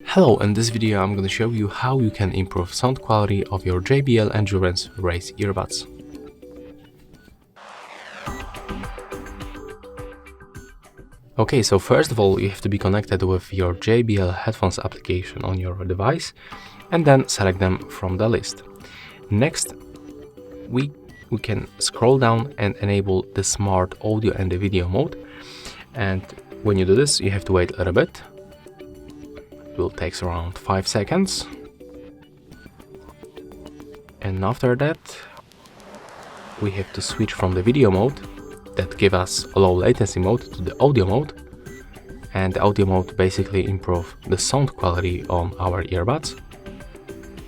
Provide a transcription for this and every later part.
Hello, in this video I'm going to show you how you can improve sound quality of your JBL Endurance Race earbuds. Okay, so first of all you have to be connected with your JBL headphones application on your device and then select them from the list. Next, we can scroll down and enable the smart audio and the video mode, and when you do this you have to wait a little bit. Will take around 5 seconds, and after that we have to switch from the video mode that give us a low latency mode to the audio mode, and the audio mode basically improve the sound quality on our earbuds.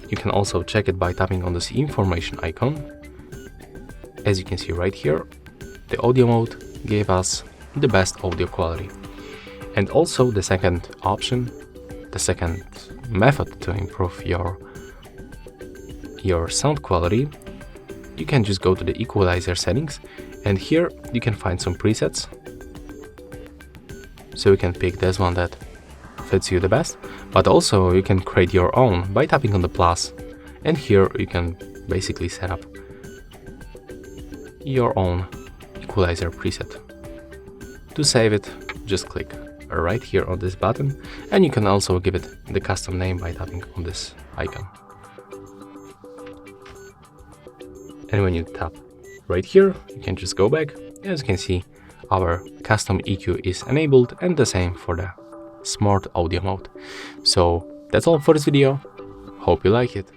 You can also check it by tapping on this information icon. As you can see right here, the audio mode gave us the best audio quality. And also the second option, the second method to improve your sound quality, you can just go to the equalizer settings, and here you can find some presets. So you can pick this one that fits you the best, but also you can create your own by tapping on the plus, and here you can basically set up your own equalizer preset. To save it, just click right here on this button, and you can also give it the custom name by tapping on this icon. And when you tap right here, you can just go back. As you can see, our custom EQ is enabled, and the same for the smart audio mode. So that's all for this video. Hope you like it.